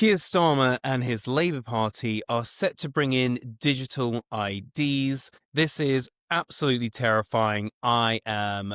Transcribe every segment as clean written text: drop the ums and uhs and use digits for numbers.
Keir Starmer and his Labour Party are set to bring in digital IDs. This is absolutely terrifying. I am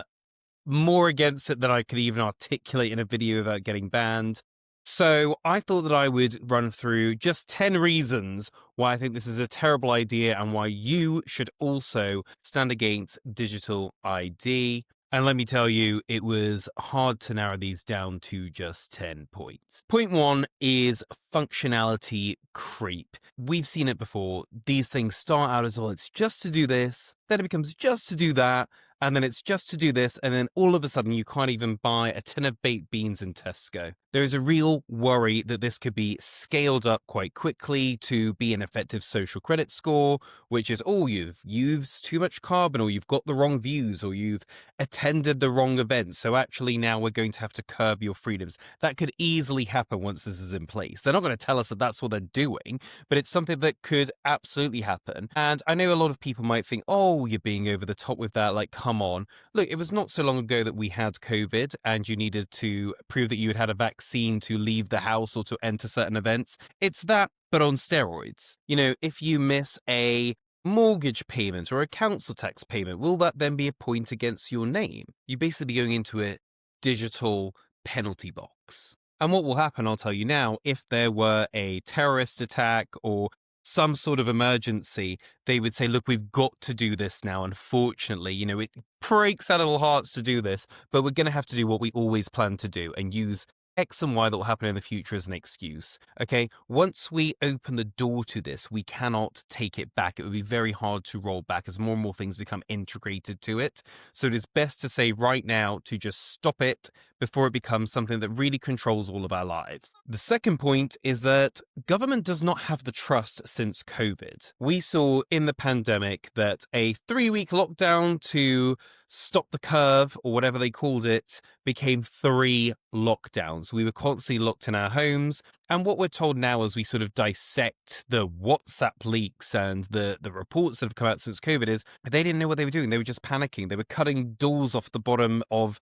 more against it than I could even articulate in a video without getting banned. So I thought that I would run through just 10 reasons why I think this is a terrible idea and why you should also stand against digital ID. And let me tell you, it was hard to narrow these down to just 10 points. Point one is functionality creep. We've seen it before. These things start out as, well, it's just to do this, then it becomes just to do that, and then it's just to do this, and then all of a sudden you can't even buy a tin of baked beans in Tesco. There is a real worry that this could be scaled up quite quickly to be an effective social credit score, which is, oh, you've used too much carbon, or you've got the wrong views, or you've attended the wrong event, so actually now we're going to have to curb your freedoms. That could easily happen once this is in place. They're not going to tell us that that's what they're doing, but it's something that could absolutely happen. And I know a lot of people might think, oh, you're being over the top with that, like, come on. Look, it was not so long ago that we had COVID and you needed to prove that you had had a vaccine to leave the house or to enter certain events. It's that, but on steroids. You know, if you miss a mortgage payment or a council tax payment, will that then be a point against your name? You basically be going into a digital penalty box. And what will happen, I'll tell you now, if there were a terrorist attack or some sort of emergency, they would say, look, we've got to do this now. Unfortunately, you know, it breaks our little hearts to do this, but we're going to have to do what we always plan to do and use X and Y that will happen in the future as an excuse. Okay, once we open the door to this, we cannot take it back. It would be very hard to roll back as more and more things become integrated to it. So it is best to say right now to just stop it before it becomes something that really controls all of our lives. The second point is that government does not have the trust since COVID. We saw in the pandemic that a 3-week lockdown to stop the curve, or whatever they called it, became 3 lockdowns. We were constantly locked in our homes. And what we're told now as we sort of dissect the WhatsApp leaks and the reports that have come out since COVID is they didn't know what they were doing. They were just panicking. They were cutting doors off the bottom of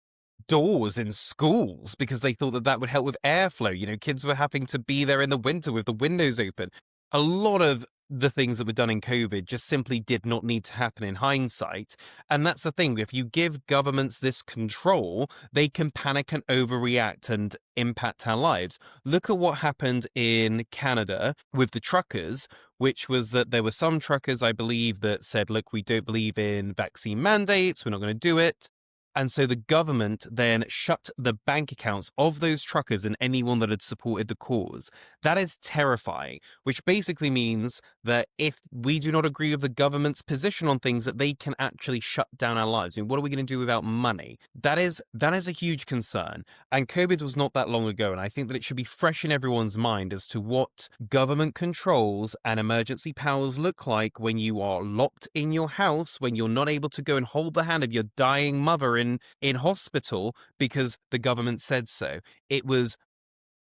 doors in schools because they thought that that would help with airflow. You know, kids were having to be there in the winter with the windows open. A lot of the things that were done in COVID just simply did not need to happen in hindsight. And that's the thing. If you give governments this control, they can panic and overreact and impact our lives. Look at what happened in Canada with the truckers, which was that there were some truckers, I believe, that said, look, we don't believe in vaccine mandates. We're not going to do it. And so the government then shut the bank accounts of those truckers and anyone that had supported the cause. That is terrifying, which basically means that if we do not agree with the government's position on things, that they can actually shut down our lives. I mean, what are we going to do without money? That is a huge concern. And COVID was not that long ago. And I think that it should be fresh in everyone's mind as to what government controls and emergency powers look like when you are locked in your house, when you're not able to go and hold the hand of your dying mother in hospital because the government said so. It was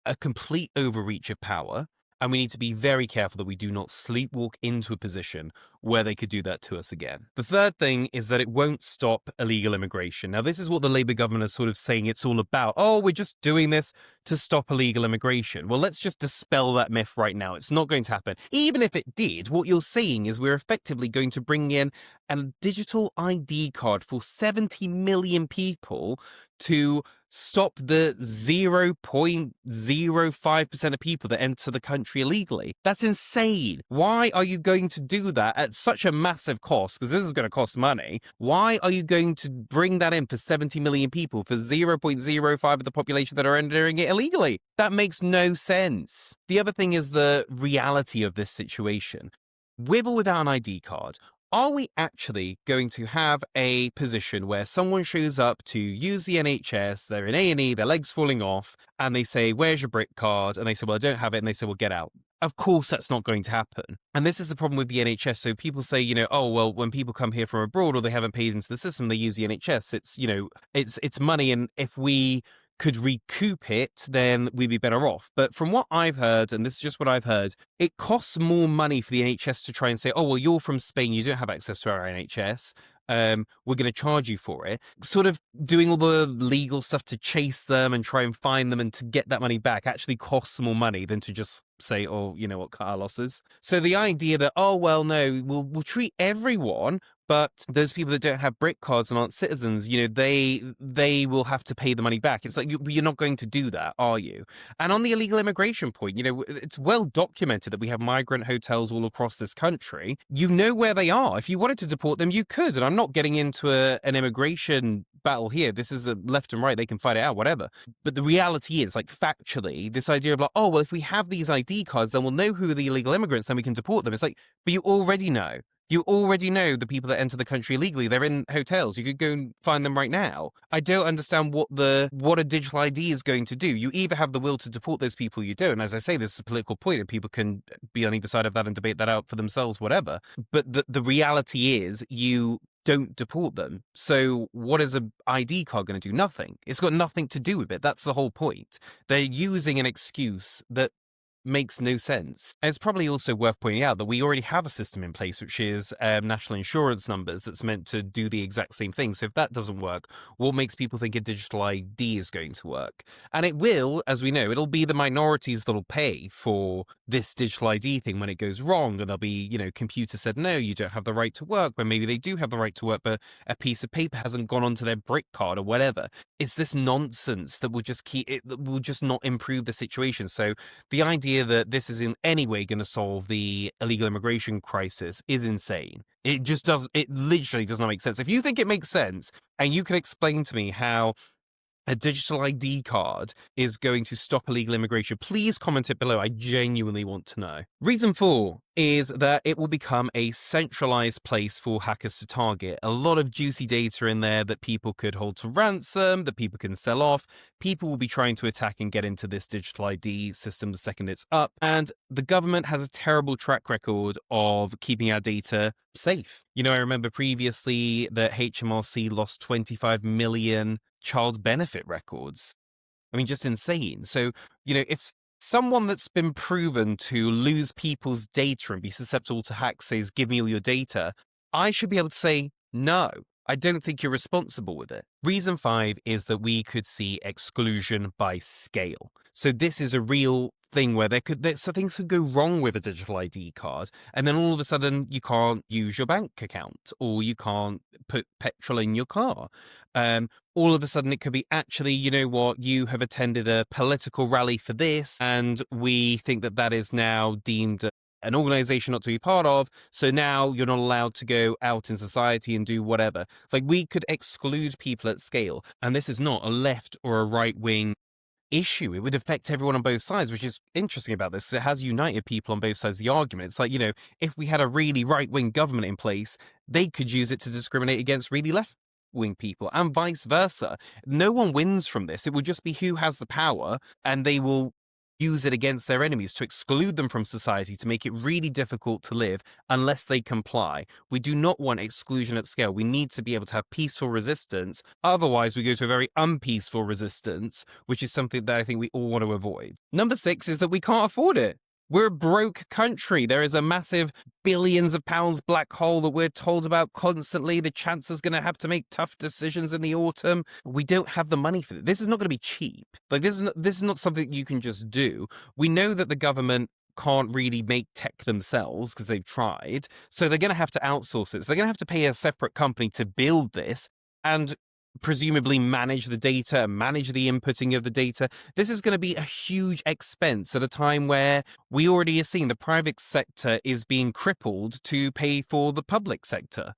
a complete overreach of power, and we need to be very careful that we do not sleepwalk into a position where they could do that to us again. The third thing is that it won't stop illegal immigration. Now, this is what the Labour government is sort of saying it's all about. Oh, we're just doing this to stop illegal immigration. Well, let's just dispel that myth right now. It's not going to happen. Even if it did, what you're saying is we're effectively going to bring in a digital ID card for 70 million people to stop the 0.05% of people that enter the country illegally. That's insane. Why are you going to do that at such a massive cost? Because this is going to cost money. Why are you going to bring that in for 70 million people for 0.05 of the population that are entering it illegally? That makes no sense. The other thing is the reality of this situation. With or without an ID card, are we actually going to have a position where someone shows up to use the NHS, they're in A&E, their leg's falling off, and they say, where's your Brit card? And they say, well, I don't have it. And they say, well, get out. Of course, that's not going to happen. And this is the problem with the NHS. So people say, you know, oh, well, when people come here from abroad or they haven't paid into the system, they use the NHS. It's, you know, it's money. And if we could recoup it, then we'd be better off. But from what I've heard, and this is just what I've heard, it costs more money for the NHS to try and say, oh, well, you're from Spain, you don't have access to our NHS. we're going to charge you for it. Sort of doing all the legal stuff to chase them and try and find them and to get that money back actually costs more money than to just say, oh, you know what, cut our losses. So the idea that, oh, well, no, we'll treat everyone, but those people that don't have Brit cards and aren't citizens, you know, they will have to pay the money back. It's like, you're not going to do that, are you? And on the illegal immigration point, you know, it's well documented that we have migrant hotels all across this country. You know where they are. If you wanted to deport them, you could. And I'm not getting into an immigration battle here. This is a left and right. They can fight it out, whatever. But the reality is, like, factually, this idea of like, oh, well, if we have these ID cards, then we'll know who are the illegal immigrants, then we can deport them. It's like, but you already know. You already know the people that enter the country illegally. They're in hotels. You could go and find them right now. I don't understand what a digital ID is going to do. You either have the will to deport those people, you don't. And as I say, this is a political point, and people can be on either side of that and debate that out for themselves, whatever. But the reality is, you don't deport them. So what is an ID card going to do? Nothing. It's got nothing to do with it. That's the whole point. They're using an excuse that makes no sense. And it's probably also worth pointing out that we already have a system in place, which is national insurance numbers, that's meant to do the exact same thing. So if that doesn't work, what makes people think a digital ID is going to work? And it will, as we know, it'll be the minorities that'll pay for this digital ID thing when it goes wrong. And there'll be, you know, computer said, no, you don't have the right to work, when maybe they do have the right to work, but a piece of paper hasn't gone onto their Brit card or whatever. It's this nonsense that will just that will just not improve the situation. So the idea that this is in any way going to solve the illegal immigration crisis is insane. It just doesn't, it literally does not make sense. If you think it makes sense and you can explain to me how a digital ID card is going to stop illegal immigration, please comment it below. I genuinely want to know. Reason 4 is that it will become a centralized place for hackers to target. A lot of juicy data in there that people could hold to ransom, that people can sell off. People will be trying to attack and get into this digital ID system the second it's up. And the government has a terrible track record of keeping our data safe. You know, I remember previously that HMRC lost 25 million child benefit records. I mean, just insane. So, you know, if someone that's been proven to lose people's data and be susceptible to hacks says, give me all your data, I should be able to say, no, I don't think you're responsible with it. Reason 5 is that we could see exclusion by scale. So this is a real thing where so things could go wrong with a digital ID card, and then all of a sudden you can't use your bank account, or you can't put petrol in your car. All of a sudden it could be, actually, you know what, you have attended a political rally for this, and we think that that is now deemed an organization not to be part of, so now you're not allowed to go out in society and do whatever. Like, we could exclude people at scale, and this is not a left or a right-wing issue. It would affect everyone on both sides, which is interesting about this. It has united people on both sides of the argument. It's like, you know, if we had a really right-wing government in place, they could use it to discriminate against really left-wing people, and vice versa. No one wins from this. It will just be who has the power, and they will use it against their enemies to exclude them from society, to make it really difficult to live unless they comply. We do not want exclusion at scale. We need to be able to have peaceful resistance. Otherwise, we go to a very unpeaceful resistance, which is something that I think we all want to avoid. Number 6 is that we can't afford it. We're a broke country. There is a massive billions of pounds black hole that we're told about constantly. The Chancellor's going to have to make tough decisions in the autumn. We don't have the money for it. This is not going to be cheap. Like, this is not something you can just do. We know that the government can't really make tech themselves because they've tried. So they're going to have to outsource it. So they're going to have to pay a separate company to build this and presumably manage the data, manage the inputting of the data. This is going to be a huge expense at a time where we already are seeing the private sector is being crippled to pay for the public sector.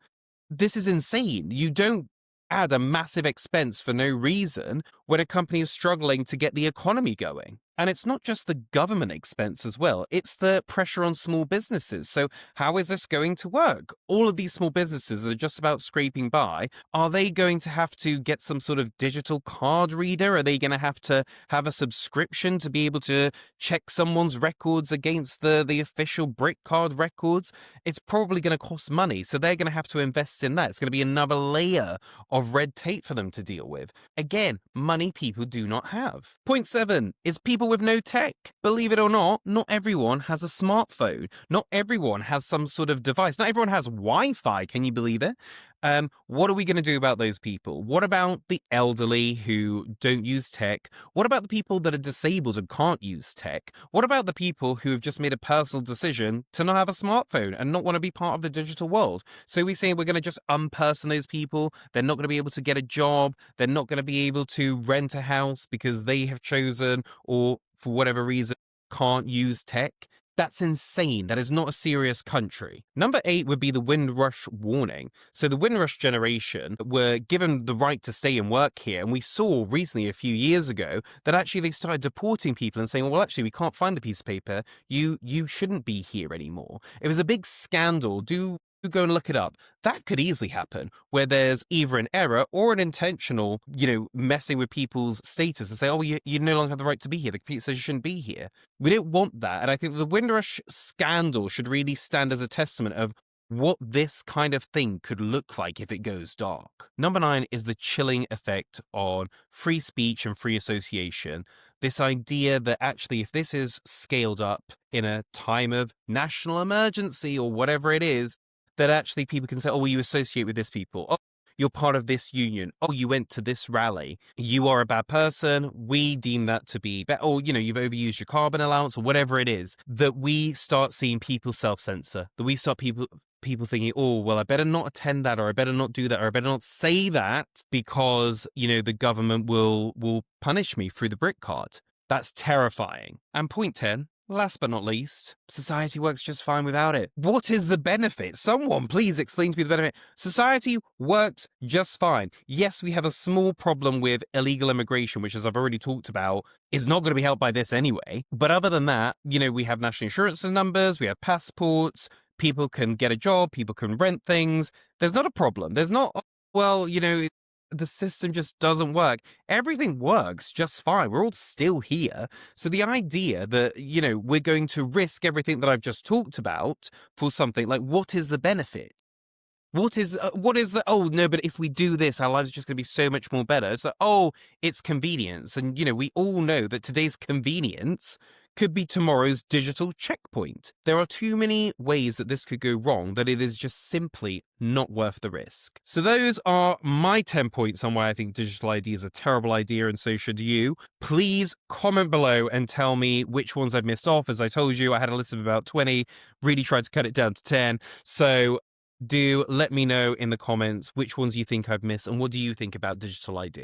This is insane. You don't add a massive expense for no reason when a company is struggling to get the economy going. And it's not just the government expense as well. It's the pressure on small businesses. So how is this going to work? All of these small businesses that are just about scraping by, are they going to have to get some sort of digital card reader? Are they going to have a subscription to be able to check someone's records against the official Brit card records? It's probably going to cost money. So they're going to have to invest in that. It's going to be another layer of red tape for them to deal with. Again, money people do not have. Point 7 is people with no tech. Believe it or not everyone has a smartphone. Not everyone has some sort of device. Not everyone has Wi-Fi. Can you believe it? What are we going to do about those people? What about the elderly who don't use tech? What about the people that are disabled and can't use tech? What about the people who have just made a personal decision to not have a smartphone and not want to be part of the digital world? So we say we're going to just unperson those people. They're not going to be able to get a job. They're not going to be able to rent a house because they have chosen, or for whatever reason, can't use tech. That's insane. That is not a serious country. Number 8 would be the Windrush warning. So the Windrush generation were given the right to stay and work here. And we saw recently, a few years ago, that actually they started deporting people and saying, well, actually, we can't find the piece of paper. You shouldn't be here anymore. It was a big scandal. Do go and look it up. That could easily happen where there's either an error or an intentional, messing with people's status and say, oh, you no longer have the right to be here. The computer says you shouldn't be here. We don't want that. And I think the Windrush scandal should really stand as a testament of what this kind of thing could look like if it goes dark. Number 9 is the chilling effect on free speech and free association. This idea that actually, if this is scaled up in a time of national emergency or whatever it is, that actually people can say, oh, well, you associate with this people. Oh, you're part of this union. Oh, you went to this rally. You are a bad person. We deem that to be bad. Or, you've overused your carbon allowance or whatever it is. That we start seeing people self-censor. That we start people thinking, oh, well, I better not attend that, or I better not do that, or I better not say that because, the government will punish me through the Brit card. That's terrifying. And point 10. Last but not least, society works just fine without it. What is the benefit? Someone please explain to me the benefit. Society works just fine. Yes, we have a small problem with illegal immigration, which, as I've already talked about, is not going to be helped by this anyway. But other than that, we have national insurance numbers, we have passports, people can get a job, people can rent things. There's not a problem. There's not, well, the system just doesn't work. Everything works just fine. We're all still here. So the idea that, we're going to risk everything that I've just talked about for something like, what is the benefit? What is the, oh, no, but if we do this, our lives are just going to be so much more better. It's like, oh, it's convenience. And, we all know that today's convenience could be tomorrow's digital checkpoint. There are too many ways that this could go wrong that it is just simply not worth the risk. So those are my 10 points on why I think digital ID is a terrible idea, and so should you. Please comment below and tell me which ones I've missed off. As I told you, I had a list of about 20, really tried to cut it down to 10. So do let me know in the comments which ones you think I've missed and what do you think about digital ID.